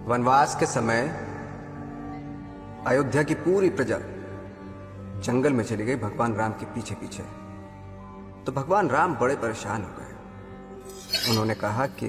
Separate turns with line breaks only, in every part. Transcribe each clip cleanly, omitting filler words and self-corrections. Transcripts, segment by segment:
वनवास के समय अयोध्या की पूरी प्रजा जंगल में चली गई भगवान राम के पीछे पीछे। तो भगवान राम बड़े परेशान हो गए। उन्होंने कहा कि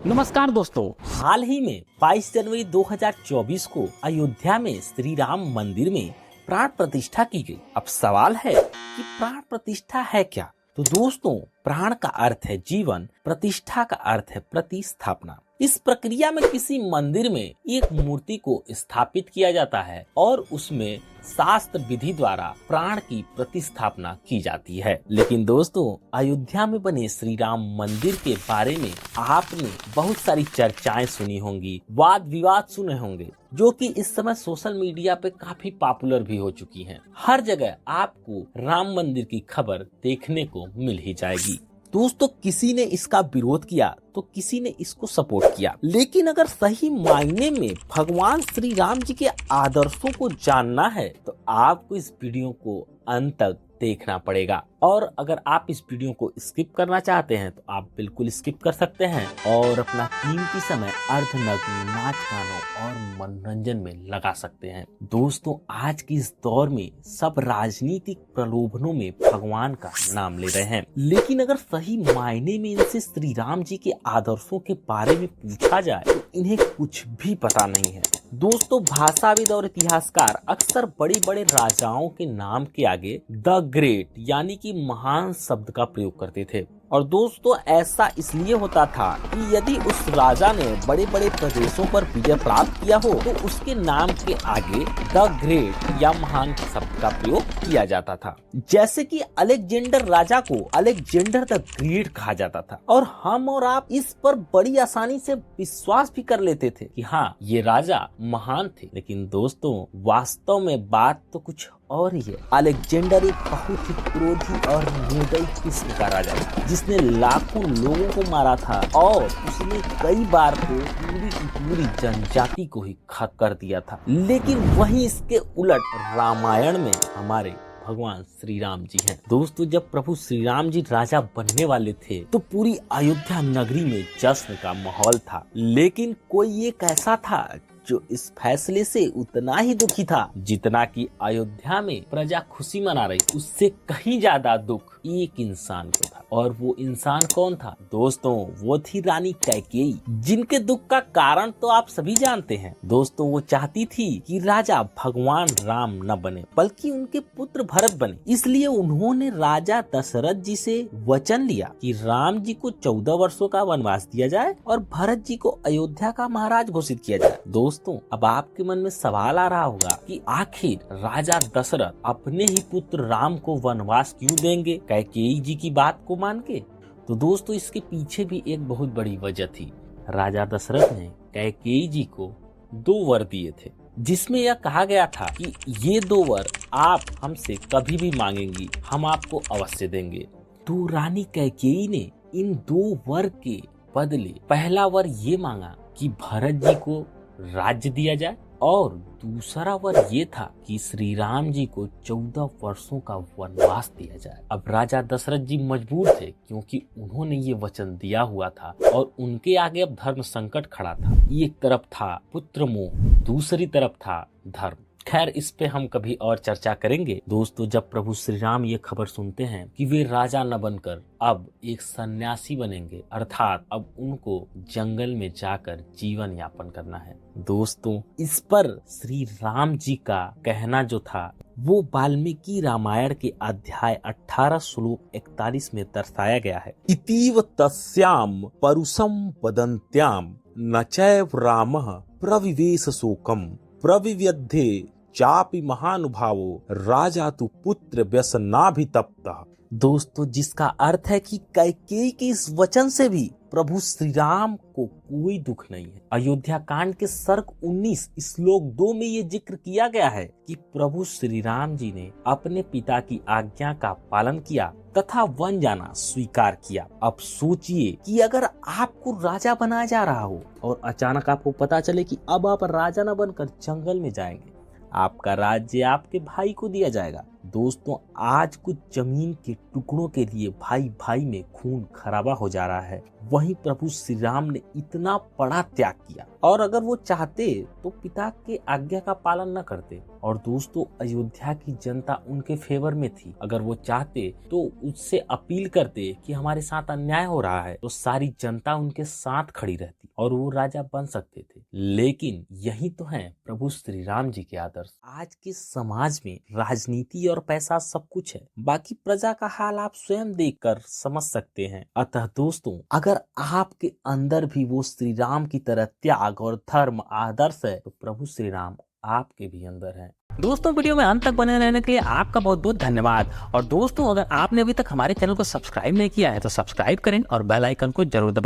नमस्कार दोस्तों, हाल ही में 22 जनवरी 2024 को अयोध्या में श्री राम मंदिर में प्राण प्रतिष्ठा की गई। अब सवाल है कि प्राण प्रतिष्ठा है क्या? तो दोस्तों, प्राण का अर्थ है जीवन, प्रतिष्ठा का अर्थ है प्रतिस्थापना। इस प्रक्रिया में किसी मंदिर में एक मूर्ति को स्थापित किया जाता है और उसमें शास्त्र विधि द्वारा प्राण की प्रतिस्थापना की जाती है। लेकिन दोस्तों, अयोध्या में बने श्री राम मंदिर के बारे में आपने बहुत सारी चर्चाएं सुनी होंगी, वाद विवाद सुने होंगे, जो कि इस समय सोशल मीडिया पे काफी पॉपुलर भी हो चुकी हैं। हर जगह आपको राम मंदिर की खबर देखने को मिल ही जाएगी। दोस्तों, किसी ने इसका विरोध किया तो किसी ने इसको सपोर्ट किया, लेकिन अगर सही मायने में भगवान श्री राम जी के आदर्शों को जानना है तो आपको इस वीडियो को अंत तक देखना पड़ेगा। और अगर आप इस वीडियो को स्किप करना चाहते हैं तो आप बिल्कुल स्किप कर सकते हैं और अपना कीमती समय अर्धनग्न नाच गानों और मनोरंजन में लगा सकते हैं। दोस्तों, आज के इस दौर में सब राजनीतिक प्रलोभनों में भगवान का नाम ले रहे हैं, लेकिन अगर सही मायने में इनसे श्री राम जी के आदर्शों के बारे में पूछा जाए तो इन्हें कुछ भी पता नहीं है। दोस्तों, भाषाविद और इतिहासकार अक्सर बड़े बड़े राजाओं के नाम के आगे द ग्रेट यानी कि महान शब्द का प्रयोग करते थे। और दोस्तों, ऐसा इसलिए होता था कि यदि उस राजा ने बड़े बड़े प्रदेशों पर विजय प्राप्त किया हो तो उसके नाम के आगे द ग्रेट या महान शब्द का प्रयोग किया जाता था। जैसे कि अलेक्जेंडर राजा को अलेक्जेंडर द ग्रेट कहा जाता था। और हम और आप इस पर बड़ी आसानी से विश्वास भी कर लेते थे कि हाँ, ये राजा महान थे। लेकिन दोस्तों, वास्तव में बात तो कुछ और ही है। अलेक्जेंडर एक बहुत ही क्रोधी और निर्दयी किस्म का राजा था, जिसने लाखों लोगों को मारा था और उसने कई बार तो पूरी की पूरी जनजाति को ही खत्म कर दिया था। लेकिन वहीं इसके उलट रामायण में हमारे भगवान श्री राम जी हैं। दोस्तों, जब प्रभु श्री राम जी राजा बनने वाले थे तो पूरी अयोध्या नगरी में जश्न का माहौल था। लेकिन कोई एक ऐसा था जो इस फैसले से उतना ही दुखी था जितना कि अयोध्या में प्रजा खुशी मना रही, उससे कहीं ज्यादा दुख एक इंसान को था। और वो इंसान कौन था? दोस्तों, वो थी रानी कैकेयी, जिनके दुख का कारण तो आप सभी जानते हैं। दोस्तों, वो चाहती थी कि राजा भगवान राम न बने बल्कि उनके पुत्र भरत बने। इसलिए उन्होंने राजा दशरथ जी से वचन लिया कि राम जी को 14 वर्षों का वनवास दिया जाए और भरत जी को अयोध्या का महाराज घोषित किया जाए। दोस्तों, अब आपके मन में सवाल आ रहा होगा कि आखिर राजा दशरथ अपने ही पुत्र राम को वनवास क्यों देंगे कैकेयी जी की बात को मान के? तो दोस्तों, इसके पीछे भी एक बहुत बड़ी वजह थी। राजा दशरथ ने कैकेयी जी को 2 वर दिए थे, जिसमें यह कहा गया था कि ये 2 वर आप हमसे कभी भी मांगेंगी, हम आपको अवश्य देंगे। तो रानी कैकेयी ने इन 2 वर के बदले पहला वर ये मांगा कि भरत जी को राज्य दिया जाए और दूसरा वर ये था कि श्री राम जी को 14 वर्षों का वनवास दिया जाए। अब राजा दशरथ जी मजबूर थे, क्योंकि उन्होंने ये वचन दिया हुआ था और उनके आगे अब धर्म संकट खड़ा था। एक तरफ था पुत्र मोह, दूसरी तरफ था धर्म। खैर, इस पे हम कभी और चर्चा करेंगे। दोस्तों, जब प्रभु श्री राम ये खबर सुनते हैं कि वे राजा न बनकर अब एक सन्यासी बनेंगे, अर्थात अब उनको जंगल में जाकर जीवन यापन करना है। दोस्तों, इस पर श्री राम जी का कहना जो था वो वाल्मीकि रामायण के अध्याय 18 श्लोक 41 में दर्शाया गया है। इतीव तस्याम परुषम वदन्त्याम न चैव रामः प्रविवेश शोकम प्रविव्यध्ये चापि महानुभावो राजा तु पुत्र व्यसनाभितप्तः। दोस्तों, जिसका अर्थ है कि कैकेयी के इस वचन से भी प्रभु श्री राम को कोई दुख नहीं है। अयोध्या कांड के सर्ग 19 श्लोक 2 में ये जिक्र किया गया है कि प्रभु श्री राम जी ने अपने पिता की आज्ञा का पालन किया तथा वन जाना स्वीकार किया। अब सोचिए कि अगर आपको राजा बनाया जा रहा हो और अचानक आपको पता चले कि अब आप राजा न बनकर जंगल में जाएंगे, आपका राज्य आपके भाई को दिया जाएगा। दोस्तों आज कुछ जमीन के टुकड़ों के लिए भाई भाई में खून खराबा हो जा रहा है, वहीं प्रभु श्री राम ने इतना बड़ा त्याग किया और अगर वो चाहते तो पिता के आज्ञा का पालन न करते। और दोस्तों अयोध्या की जनता उनके फेवर में थी, अगर वो चाहते तो उससे अपील करते कि हमारे साथ अन्याय हो रहा है, तो सारी जनता उनके साथ खड़ी रहती और वो राजा बन सकते थे। लेकिन यही तो है प्रभु श्री राम जी के आदर्श। आज के समाज में राजनीति और पैसा सब कुछ है, बाकी प्रजा का हाल आप स्वयं देखकर समझ सकते हैं। अतः दोस्तों अगर आपके अंदर भी वो श्री राम की तरह त्याग और धर्म आदर्श है तो प्रभु श्री राम आपके भी अंदर हैं।
दोस्तों वीडियो में अंत तक बने रहने के लिए आपका बहुत बहुत धन्यवाद। और दोस्तों अगर आपने अभी तक हमारे चैनल को सब्सक्राइब नहीं किया है तो सब्सक्राइब करें और बेल आइकन को जरूर दबाएं।